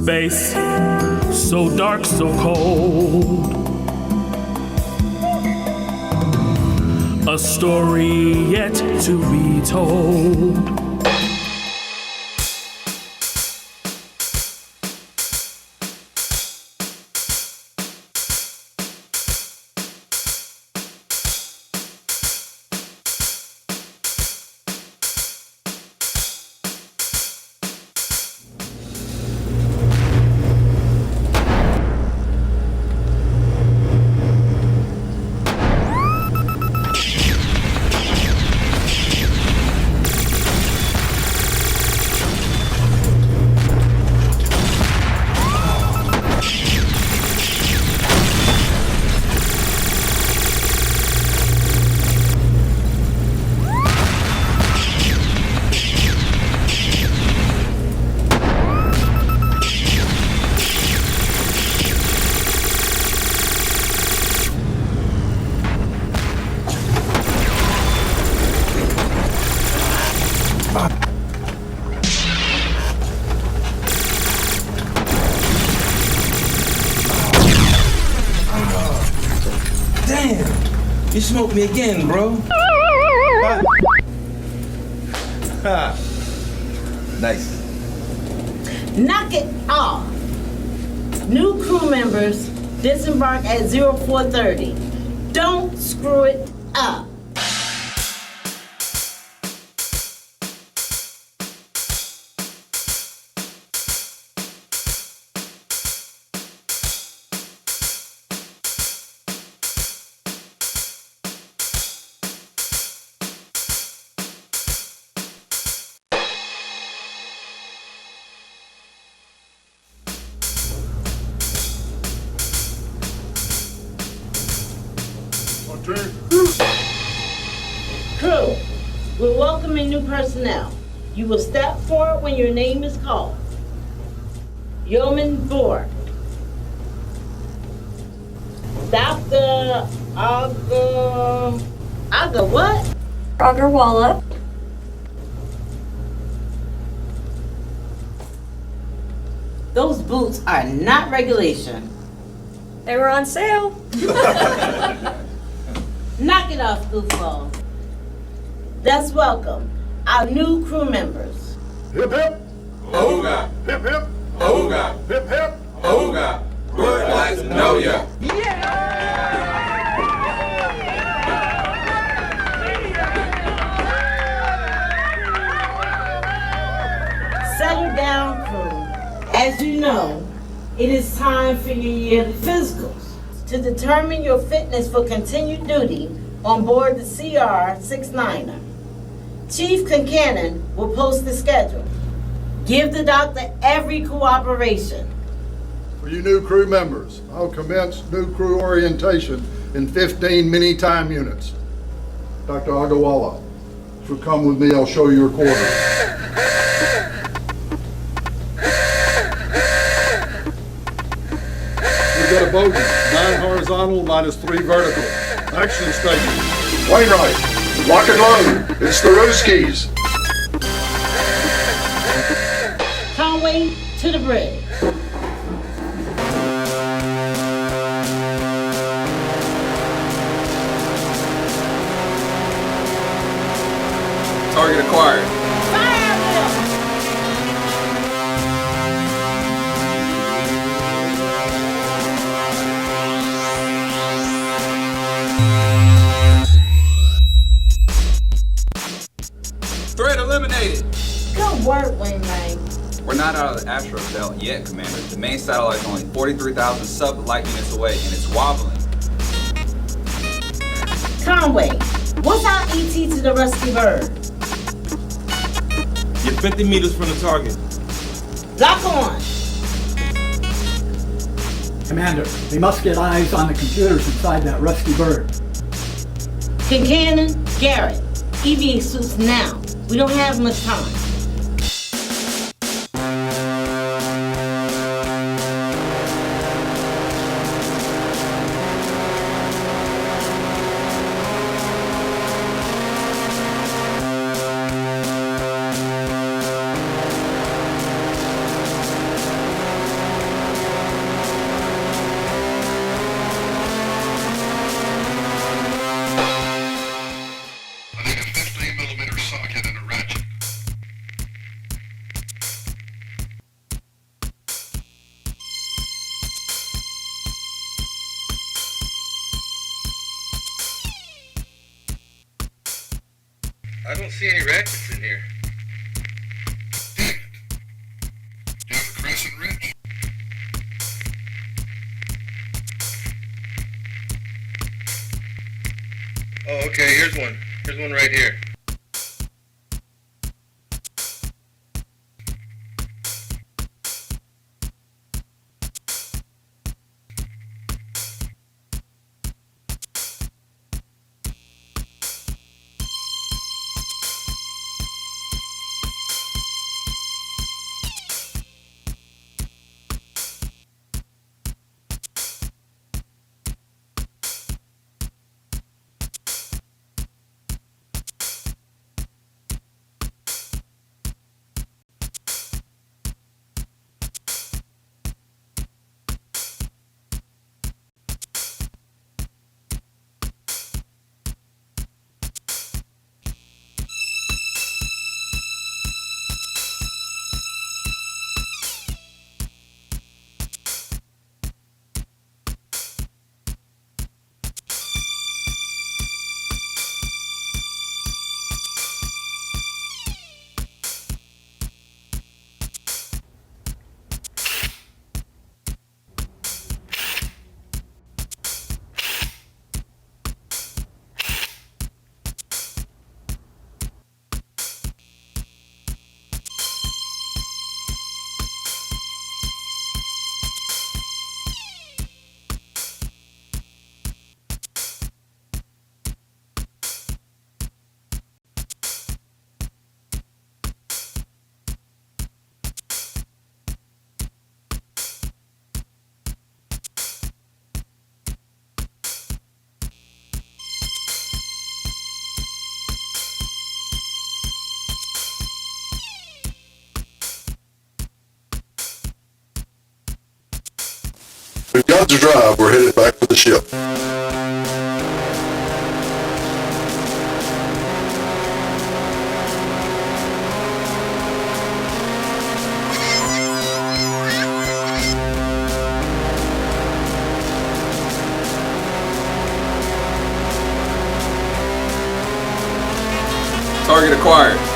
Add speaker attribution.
Speaker 1: Space, so dark, so cold. A story yet to be told.
Speaker 2: You smoked me again, bro. Nice.
Speaker 3: Knock it off. New crew members disembark at 0430. Don't screw it up. Crew, we're welcoming new personnel. You will step forward when your name is called. Yeoman Borg. Dr. Aga what?
Speaker 4: Agarwala.
Speaker 3: Those boots are not regulation.
Speaker 4: They were on sale.
Speaker 3: Knock it off, goofball. Let's welcome our new crew members.
Speaker 5: Hip hip.
Speaker 6: Ooga.
Speaker 5: Hip hip.
Speaker 6: Ooga.
Speaker 5: Hip hip.
Speaker 6: Ooga. Would like to know ya.
Speaker 3: Settle down, crew. As you know, it is time for your yearly physicals. To determine your fitness for continued duty on board the CR-69er, Chief Concannon will post the schedule. Give the doctor every cooperation.
Speaker 5: For you new crew members, I'll commence new crew orientation in 15 mini-time units. Dr. Agawala, if you'll come with me, I'll show you your quarters. We've got a bogey, 9 horizontal minus 3 vertical. Action statement.
Speaker 7: Wainwright, lock and load. It's the Roskies.
Speaker 3: Conway, to the bridge.
Speaker 6: Target acquired.
Speaker 3: Fire Bill!
Speaker 6: Threat eliminated.
Speaker 3: Good work, Wainwright.
Speaker 6: We're not out of the asteroid belt yet, Commander. The main satellite is only 43,000 sub-light units away, and it's wobbling.
Speaker 3: Conway, what's our ET to the Rusty Bird?
Speaker 2: You're 50 meters from the target.
Speaker 3: Lock on.
Speaker 8: Commander, we must get eyes on the computers inside that rusty bird.
Speaker 3: Concannon, Garrett, EVA suits now. We don't have much time.
Speaker 2: I don't see any rackets in here.
Speaker 5: Down the Crescent Ridge.
Speaker 2: Oh, okay, here's one. Here's one right here.
Speaker 7: We've got to drive. We're headed back for the ship.
Speaker 6: Target acquired.